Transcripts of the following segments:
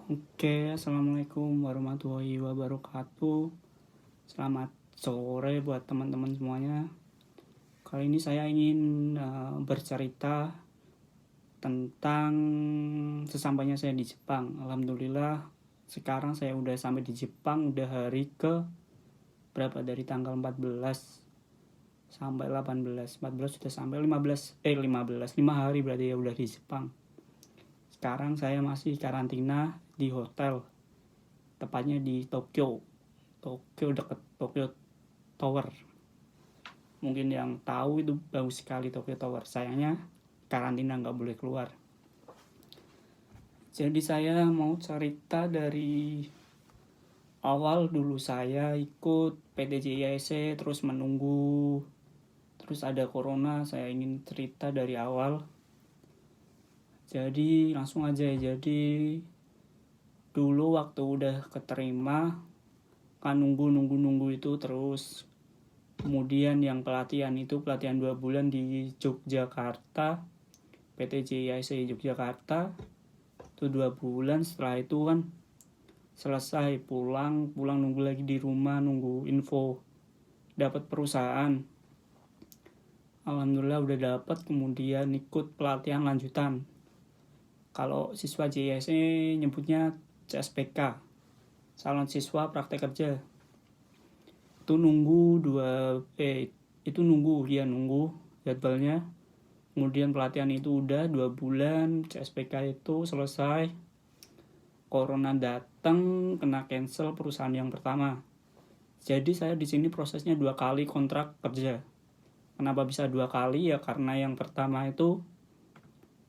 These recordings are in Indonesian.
Oke, assalamualaikum warahmatullahi wabarakatuh. Selamat sore buat teman-teman semuanya. Kali ini saya ingin bercerita tentang sesampainya saya di Jepang. Alhamdulillah, sekarang saya udah sampai di Jepang, udah hari ke berapa, dari tanggal 14 sampai 18. 14 sudah sampai 5 hari berarti ya udah di Jepang. Sekarang saya masih karantina di hotel, tepatnya di Tokyo dekat Tokyo Tower. Mungkin yang tahu itu bagus sekali Tokyo Tower. Sayangnya karantina nggak boleh keluar. Jadi saya mau cerita dari awal dulu. Saya ikut PTJIC terus menunggu, terus ada corona. Saya ingin cerita dari awal. Jadi langsung aja ya. Jadi dulu waktu udah keterima kan nunggu itu terus. Kemudian yang pelatihan 2 bulan di Yogyakarta, PTJIC Yogyakarta itu 2 bulan. Setelah itu kan selesai, pulang nunggu lagi di rumah, nunggu info dapat perusahaan. Alhamdulillah udah dapat. Kemudian ikut pelatihan lanjutan. Kalau siswa JIC nyebutnya CSPK, calon siswa praktek kerja. Itu nunggu jadwalnya. Kemudian pelatihan itu udah 2 bulan, CSPK itu selesai. Corona datang, kena cancel perusahaan yang pertama. Jadi saya di sini prosesnya 2 kali kontrak kerja. Kenapa bisa 2 kali? Ya karena yang pertama itu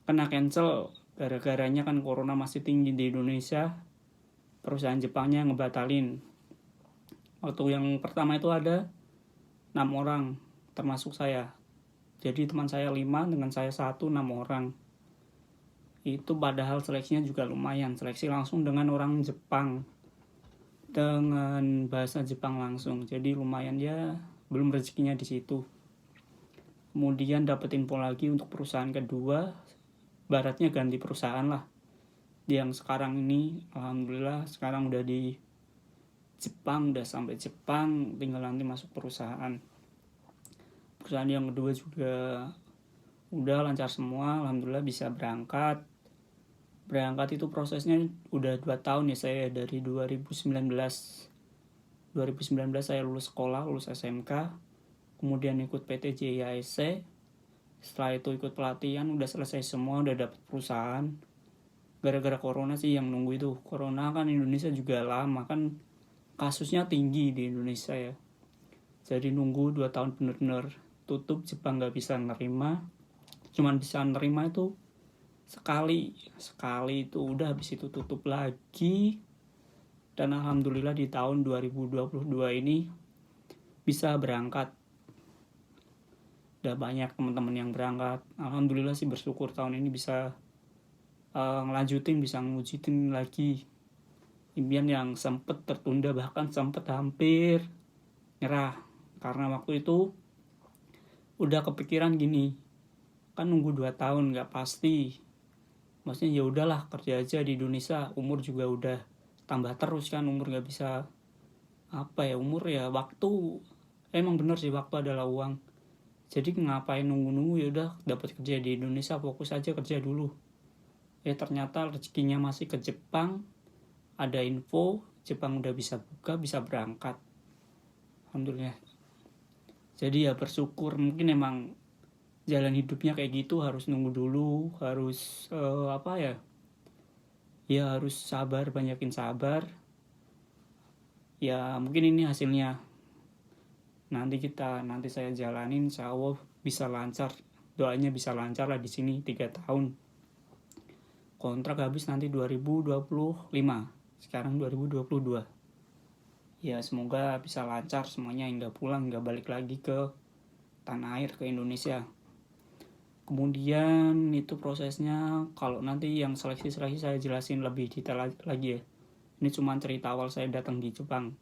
kena cancel, gara-garanya kan corona masih tinggi di Indonesia. Perusahaan Jepangnya ngebatalin. Waktu yang pertama itu ada 6 orang, termasuk saya. Jadi teman saya 5, dengan saya 1, 6 orang. Itu padahal seleksinya juga lumayan. Seleksi langsung dengan orang Jepang, dengan bahasa Jepang langsung. Jadi lumayan ya, belum rezekinya di situ. Kemudian dapat info lagi untuk perusahaan kedua. Baratnya ganti perusahaan lah. Yang sekarang ini, alhamdulillah sekarang udah di Jepang, udah sampai Jepang, tinggal nanti masuk perusahaan. Perusahaan yang kedua juga udah lancar semua, alhamdulillah bisa berangkat. Berangkat itu prosesnya udah 2 tahun ya, saya dari 2019 saya lulus sekolah, lulus SMK. Kemudian ikut PTJIC. Setelah itu ikut pelatihan, udah selesai semua, udah dapet perusahaan. Gara-gara corona sih yang nunggu itu. Corona kan Indonesia juga lama, kan kasusnya tinggi di Indonesia ya. Jadi nunggu 2 tahun bener-bener tutup. Jepang gak bisa nerima, cuman bisa nerima itu sekali itu udah, habis itu tutup lagi. Dan alhamdulillah di tahun 2022 ini bisa berangkat. Udah banyak teman-teman yang berangkat. Alhamdulillah sih, bersyukur tahun ini bisa ngelanjutin, bisa ngewujudin lagi impian yang sempet tertunda, bahkan sempet hampir nyerah. Karena waktu itu udah kepikiran gini, kan nunggu 2 tahun gak pasti. Maksudnya ya udahlah, kerja aja di Indonesia. Umur juga udah tambah terus kan, umur gak bisa umur ya, waktu. Emang bener sih, waktu adalah uang. Jadi ngapain nunggu-nunggu, ya udah dapat kerja di Indonesia, fokus aja kerja dulu. Ternyata rezekinya masih ke Jepang. Ada info Jepang udah bisa buka, bisa berangkat. Alhamdulillah. Jadi ya bersyukur. Mungkin emang jalan hidupnya kayak gitu, harus nunggu dulu, harus harus sabar, banyakin sabar. Ya mungkin ini hasilnya. Nanti saya jalanin, insya Allah bisa lancar. Doanya bisa lancar lah di sini 3 tahun. Kontrak habis nanti 2025. Sekarang 2022. Ya semoga bisa lancar semuanya, hingga pulang, hingga balik lagi ke tanah air, ke Indonesia. Kemudian itu prosesnya, kalau nanti yang seleksi saya jelasin lebih detail lagi ya. Ini cuma cerita awal saya datang di Jepang.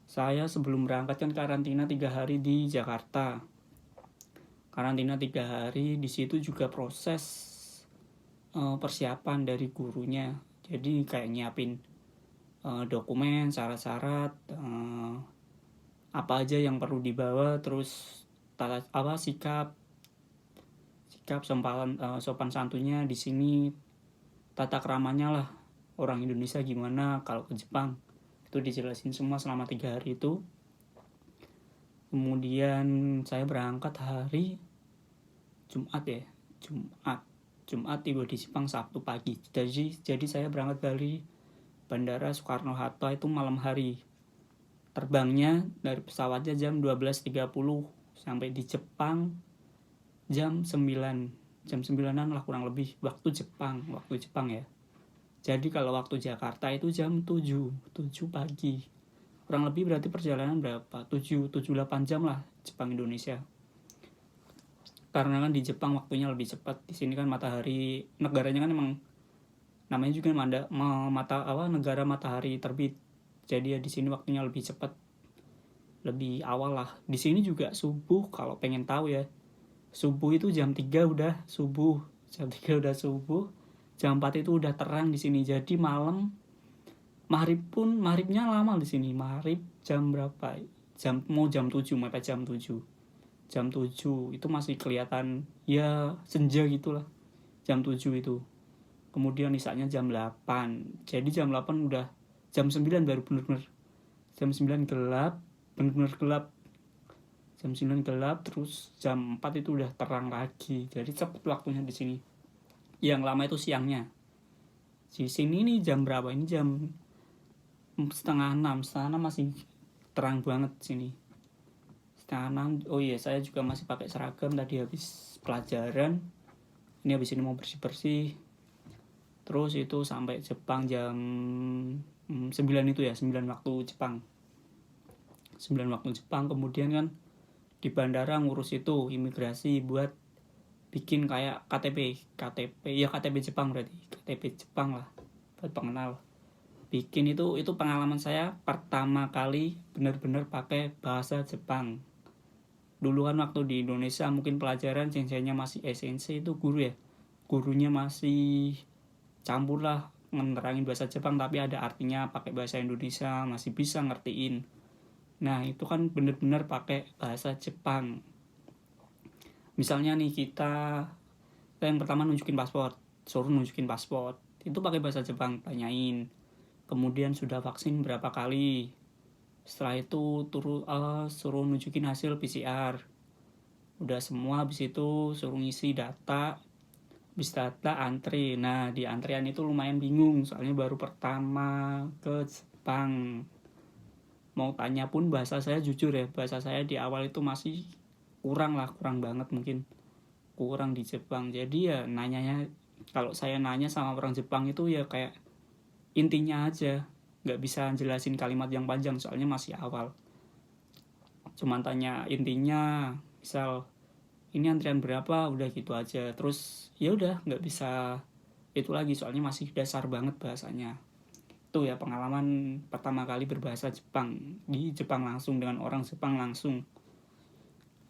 Saya sebelum berangkat kan karantina 3 hari di Jakarta. Karantina 3 hari, di situ juga proses persiapan dari gurunya. Jadi kayak nyiapin dokumen, syarat-syarat, apa aja yang perlu dibawa, terus sikap sopan santunnya di sini, tata keramanya lah orang Indonesia gimana kalau ke Jepang, itu dijelasin semua selama 3 hari itu. Kemudian saya berangkat hari Jumat tiba di Jepang Sabtu pagi. Jadi saya berangkat dari Bandara Soekarno-Hatta itu malam hari. Terbangnya dari pesawatnya jam 12.30 sampai di Jepang jam 9-an lah kurang lebih waktu Jepang ya. Jadi kalau waktu Jakarta itu jam 7 pagi. Kurang lebih berarti perjalanan berapa? 7-8 jam lah Jepang Indonesia. Karena kan di Jepang waktunya lebih cepat. Di sini kan matahari, negaranya kan emang namanya juga negara matahari terbit. Jadi ya di sini waktunya lebih cepat, lebih awal lah. Di sini juga subuh, kalau pengen tahu ya, subuh itu jam 3 udah subuh, jam 4 itu udah terang di sini. Jadi maghribnya lama di sini. Maghrib jam berapa? Jam 7, mepet jam 7. Jam 7 itu masih kelihatan ya senja gitulah. Jam 7 itu. Kemudian isaknya jam 8. Jadi jam 8 udah, jam 9 baru bener-bener. Jam 9 gelap, bener-bener gelap. Jam 9 gelap, terus jam 4 itu udah terang lagi. Jadi cepet waktunya di sini. Yang lama itu siangnya. Di sini nih jam berapa? Ini jam 5:30. 5:30 masih terang banget sini. 5:30. Oh iya, saya juga masih pakai seragam tadi habis pelajaran. Ini habis ini mau bersih-bersih. Terus itu sampai Jepang jam 9 itu ya, 9 waktu Jepang. 9 waktu Jepang. Kemudian kan di bandara ngurus itu imigrasi buat bikin kayak KTP Jepang, berarti KTP Jepang lah buat pengenal. Bikin itu pengalaman saya pertama kali benar-benar pakai bahasa Jepang. Dulu kan waktu di Indonesia mungkin pelajaran senseinya masih SNC, itu gurunya masih campur lah menerangin bahasa Jepang, tapi ada artinya pakai bahasa Indonesia, masih bisa ngertiin. Nah itu kan bener-bener pakai bahasa Jepang. Misalnya nih kita yang pertama suruh nunjukin paspor, itu pakai bahasa Jepang, tanyain kemudian sudah vaksin berapa kali. Setelah itu suruh nunjukin hasil PCR, udah semua. Habis itu suruh ngisi data, habis data antri. Nah di antrian itu lumayan bingung, soalnya baru pertama ke Jepang. Mau tanya pun bahasa saya, jujur ya, bahasa saya di awal itu masih kurang banget, mungkin kurang di Jepang. Jadi ya kalau saya nanya sama orang Jepang itu ya kayak intinya aja, nggak bisa jelasin kalimat yang panjang soalnya masih awal. Cuman tanya intinya, misal ini antrian berapa, udah gitu aja. Terus ya udah, nggak bisa itu lagi soalnya masih dasar banget bahasanya. Itu ya pengalaman pertama kali berbahasa Jepang, di Jepang langsung dengan orang Jepang langsung.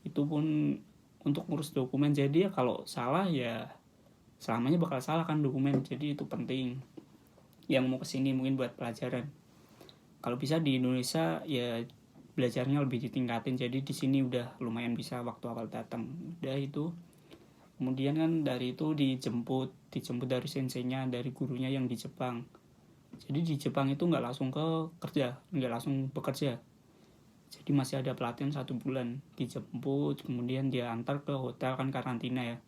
Itu pun untuk ngurus dokumen. Jadi ya kalau salah ya selamanya bakal salah kan dokumen. Jadi itu penting. Yang mau kesini mungkin buat pelajaran. Kalau bisa di Indonesia ya belajarnya lebih ditingkatin. Jadi di sini udah lumayan bisa waktu awal datang. Udah itu. Kemudian kan dari itu dijemput dari senseinya, dari gurunya yang di Jepang. Jadi di Jepang itu nggak langsung bekerja. Jadi masih ada pelatihan 1 bulan. Dijemput, kemudian dia antar ke hotel, kan karantina ya.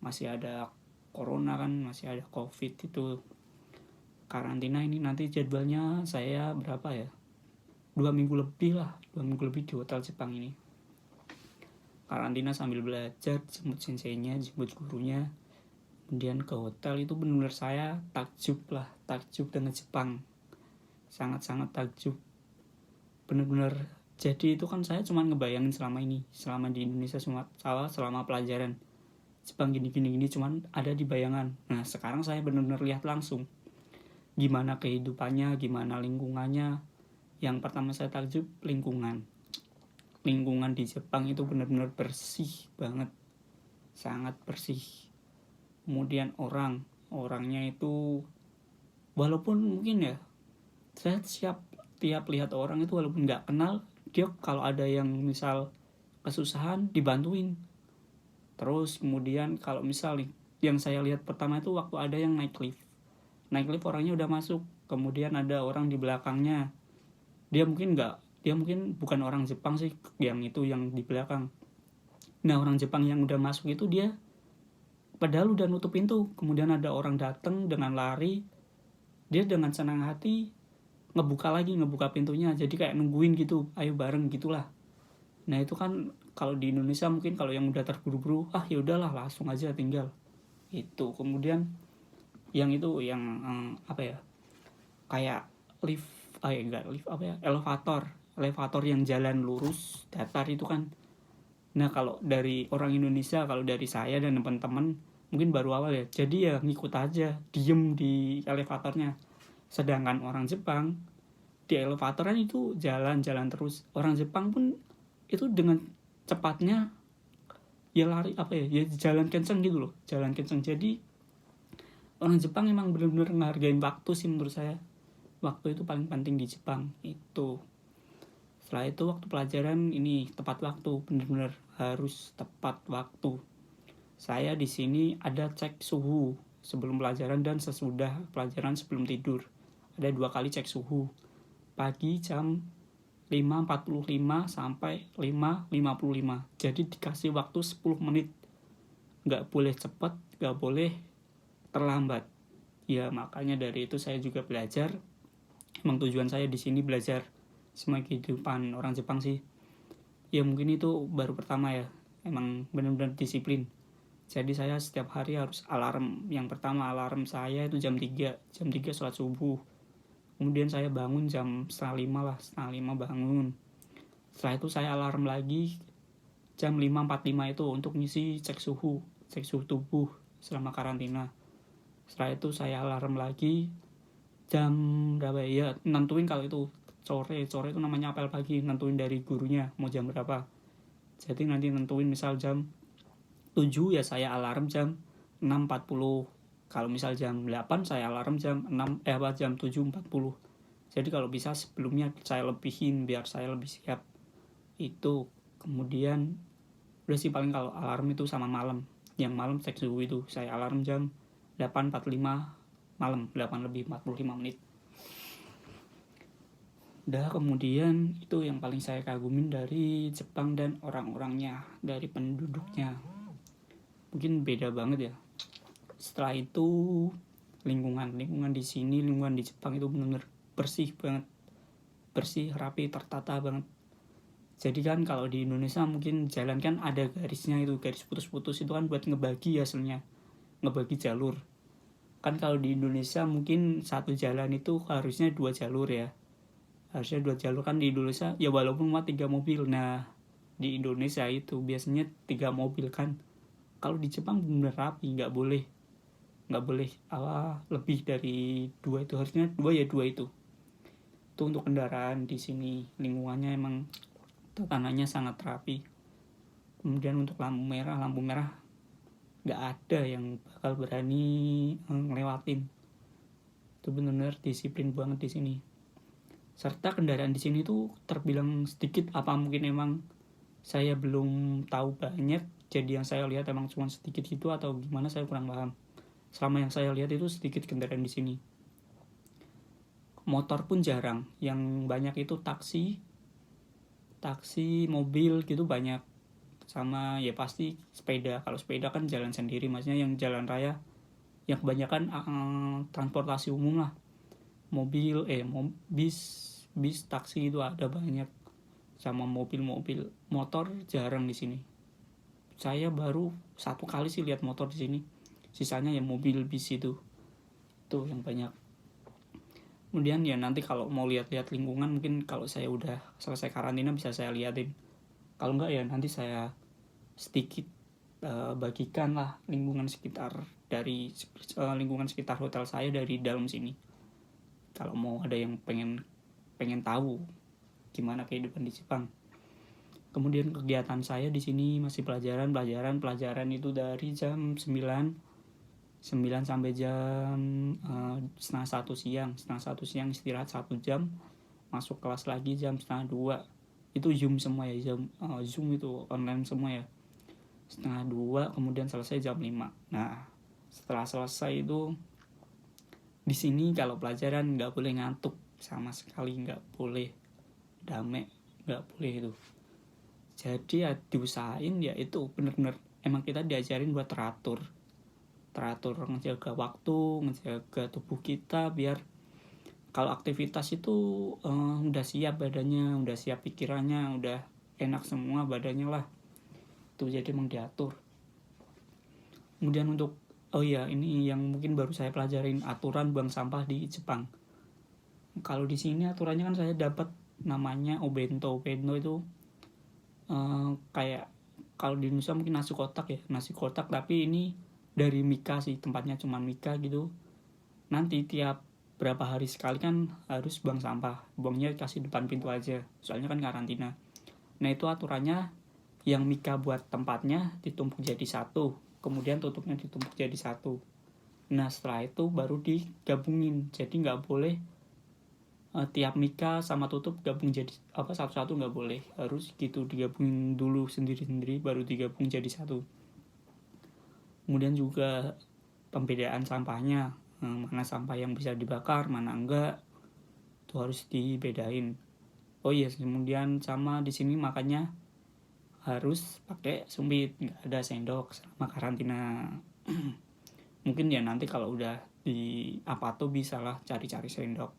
Masih ada corona kan, masih ada covid itu. Karantina ini nanti jadwalnya saya berapa ya? 2 minggu lebih di hotel Jepang ini. Karantina sambil belajar, jemput senseinya, jemput gurunya. Kemudian ke hotel, itu benar-benar saya takjub dengan Jepang. Sangat-sangat takjub. Benar-benar. Jadi itu kan saya cuma ngebayangin selama di Indonesia, selama pelajaran Jepang gini cuman ada di bayangan. Nah sekarang saya benar-benar lihat langsung gimana kehidupannya, gimana lingkungannya. Yang pertama saya takjub lingkungan di Jepang itu benar-benar bersih banget, sangat bersih. Kemudian orangnya itu walaupun mungkin ya saya siap tiap lihat orang itu walaupun nggak kenal, dia kalau ada yang misal kesusahan dibantuin. Terus kemudian kalau misal yang saya lihat pertama itu waktu ada yang naik lift orangnya udah masuk, kemudian ada orang di belakangnya, dia mungkin bukan orang Jepang sih yang itu yang di belakang. Nah orang Jepang yang udah masuk itu dia padahal udah nutup pintu, kemudian ada orang datang dengan lari, dia dengan senang hati ngebuka pintunya, jadi kayak nungguin gitu, ayo bareng gitulah. Nah itu kan kalau di Indonesia mungkin kalau yang udah terburu-buru, ya udahlah langsung aja tinggal itu. Kemudian yang itu yang apa ya, kayak lift, enggak lift apa ya, elevator yang jalan lurus datar itu kan. Nah kalau dari orang Indonesia, kalau dari saya dan teman-teman mungkin baru awal ya, jadi ya ngikut aja, diem di elevatornya. Sedangkan orang Jepang di elevator kan itu jalan-jalan terus. Orang Jepang pun itu dengan cepatnya ya lari apa ya jalan kenceng gitu loh, jalan kenceng. Jadi orang Jepang emang benar-benar ngehargain waktu sih menurut saya. Waktu itu paling penting di Jepang itu. Setelah itu waktu pelajaran ini tepat waktu, benar-benar harus tepat waktu. Saya di sini ada cek suhu sebelum pelajaran dan sesudah pelajaran sebelum tidur. Ada 2 kali cek suhu. Pagi jam 5.45 sampai 5.55. Jadi dikasih waktu 10 menit. Nggak boleh cepat, nggak boleh terlambat. Ya makanya dari itu saya juga belajar. Emang tujuan saya di sini belajar semua kehidupan orang Jepang sih. Ya mungkin itu baru pertama ya. Emang benar-benar disiplin. Jadi saya setiap hari harus alarm. Yang pertama alarm saya itu jam 3 sholat subuh. Kemudian saya bangun jam setengah 5 bangun. Setelah itu saya alarm lagi jam 5.45 itu untuk ngisi cek suhu tubuh selama karantina. Setelah itu saya alarm lagi jam berapa ya, nentuin kalau itu sore itu namanya apel pagi, nentuin dari gurunya mau jam berapa. Jadi nanti nentuin misal jam 7 ya saya alarm jam 6.40. Kalau misal jam 8 saya alarm jam 7.40. Jadi kalau bisa sebelumnya saya lebihin biar saya lebih siap. Itu kemudian udah sih paling kalau alarm itu sama malam. Yang malam cek suhu itu saya alarm jam 8.45 malam, 8 lebih 45 menit. Udah kemudian itu yang paling saya kagumin dari Jepang dan orang-orangnya, dari penduduknya. Mungkin beda banget ya. Setelah itu lingkungan di sini, lingkungan di Jepang itu benar-benar bersih banget, bersih, rapi, tertata banget. Jadi kan kalau di Indonesia mungkin jalan kan ada garisnya, itu garis putus-putus itu kan buat ngebagi hasilnya, ngebagi jalur. Kan kalau di Indonesia mungkin satu jalan itu harusnya 2 jalur ya, harusnya 2 jalur kan di Indonesia ya, walaupun cuma 3 mobil. Nah di Indonesia itu biasanya 3 mobil kan. Kalau di Jepang benar rapi, nggak boleh lebih dari 2, itu harusnya 2 ya 2 itu untuk kendaraan. Di sini lingkungannya emang tatanannya sangat rapi. Kemudian untuk lampu merah nggak ada yang bakal berani ngelewatin. Itu benar-benar disiplin banget di sini. Serta kendaraan di sini tuh terbilang sedikit, apa mungkin emang saya belum tahu banyak, jadi yang saya lihat emang cuma sedikit gitu atau gimana saya kurang paham. Selama yang saya lihat itu sedikit kendaraan di sini. Motor pun jarang, yang banyak itu taksi, mobil gitu banyak. Sama ya pasti sepeda. Kalau sepeda kan jalan sendiri, maksudnya yang jalan raya, yang kebanyakan transportasi umum lah. Mobil, bis, taksi itu ada banyak. Sama mobil. Motor jarang di sini. Saya baru 1 kali sih lihat motor di sini. Sisanya ya mobil, bis itu yang banyak. Kemudian ya nanti kalau mau lihat-lihat lingkungan, mungkin kalau saya udah selesai karantina bisa saya liatin. Kalau enggak ya nanti saya sedikit bagikan lah lingkungan sekitar hotel saya dari dalam sini. Kalau mau ada yang pengen tahu gimana kehidupan di Jepang. Kemudian kegiatan saya di sini masih pelajaran itu dari jam 9 9 sampai jam setengah 1 siang. Setengah 1 siang istirahat 1 jam, masuk kelas lagi jam setengah 2. Itu Zoom semua ya, Zoom itu online semua ya. Setengah 2 kemudian selesai jam 5. Nah, setelah selesai itu di sini kalau pelajaran nggak boleh ngantuk sama sekali, nggak boleh damai, nggak boleh itu. Jadi ya diusahain ya itu bener-bener emang kita diajarin buat teratur ngejaga waktu, ngejaga tubuh kita biar kalau aktivitas itu udah siap badannya, udah siap pikirannya, udah enak semua badannya lah. Itu jadi emang diatur. Kemudian untuk ini yang mungkin baru saya pelajarin, aturan buang sampah di Jepang. Kalau di sini aturannya kan saya dapat namanya obento. Obento itu kayak kalau di Indonesia mungkin nasi kotak tapi ini dari Mika sih, tempatnya cuma Mika gitu. Nanti tiap berapa hari sekali kan harus buang sampah, buangnya kasih depan pintu aja, soalnya kan karantina. Nah itu aturannya, yang Mika buat tempatnya ditumpuk jadi satu, kemudian tutupnya ditumpuk jadi satu. Nah setelah itu baru digabungin, jadi nggak boleh tiap Mika sama tutup gabung jadi satu-satu, nggak boleh, harus gitu digabungin dulu sendiri-sendiri baru digabung jadi satu. Kemudian juga pembedaan sampahnya, mana sampah yang bisa dibakar, mana enggak, itu harus dibedain. Oh iya, kemudian sama di sini makannya harus pakai sumpit, nggak ada sendok selama karantina. Mungkin ya nanti kalau udah di apa tuh bisa lah cari-cari sendok.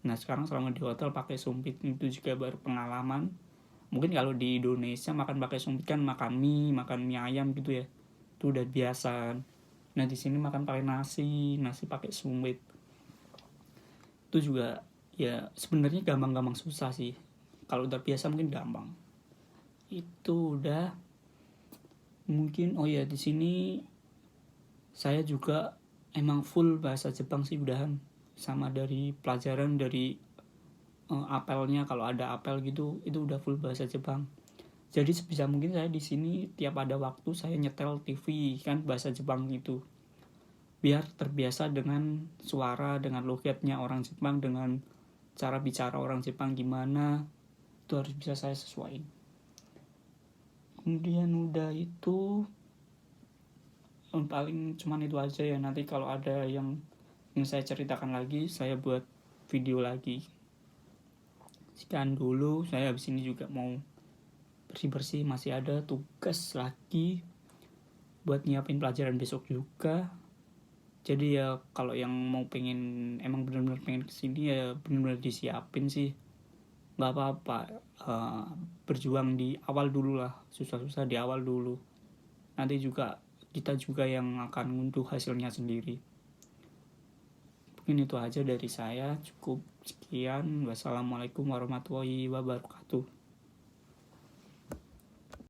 Nah sekarang selama di hotel pakai sumpit itu juga baru pengalaman. Mungkin kalau di Indonesia makan pakai sumpit kan makan mie ayam gitu ya, itu udah biasa. Nah di sini makan pakai nasi pakai sumpit. Itu juga ya sebenarnya gampang-gampang susah sih. Kalau udah biasa mungkin gampang. Itu udah. Mungkin di sini saya juga emang full bahasa Jepang sih udahan, sama dari pelajaran dari apelnya, kalau ada apel gitu itu udah full bahasa Jepang. Jadi sebisa mungkin saya di sini tiap ada waktu saya nyetel TV kan bahasa Jepang itu, biar terbiasa dengan suara, dengan logatnya orang Jepang, dengan cara bicara orang Jepang gimana, itu harus bisa saya sesuaiin. Kemudian udah itu paling cuman itu aja ya. Nanti kalau ada yang saya ceritakan lagi, saya buat video lagi. Sekian dulu, saya habis ini juga mau bersih-bersih, masih ada tugas lagi buat nyiapin pelajaran besok juga. Jadi ya kalau yang mau pengen, emang benar-benar pengen kesini ya benar-benar disiapin sih, nggak apa-apa. Berjuang di awal dulu lah, susah-susah di awal dulu, nanti juga kita juga yang akan ngunduh hasilnya sendiri. Mungkin itu aja dari saya, cukup sekian. Wassalamualaikum warahmatullahi wabarakatuh.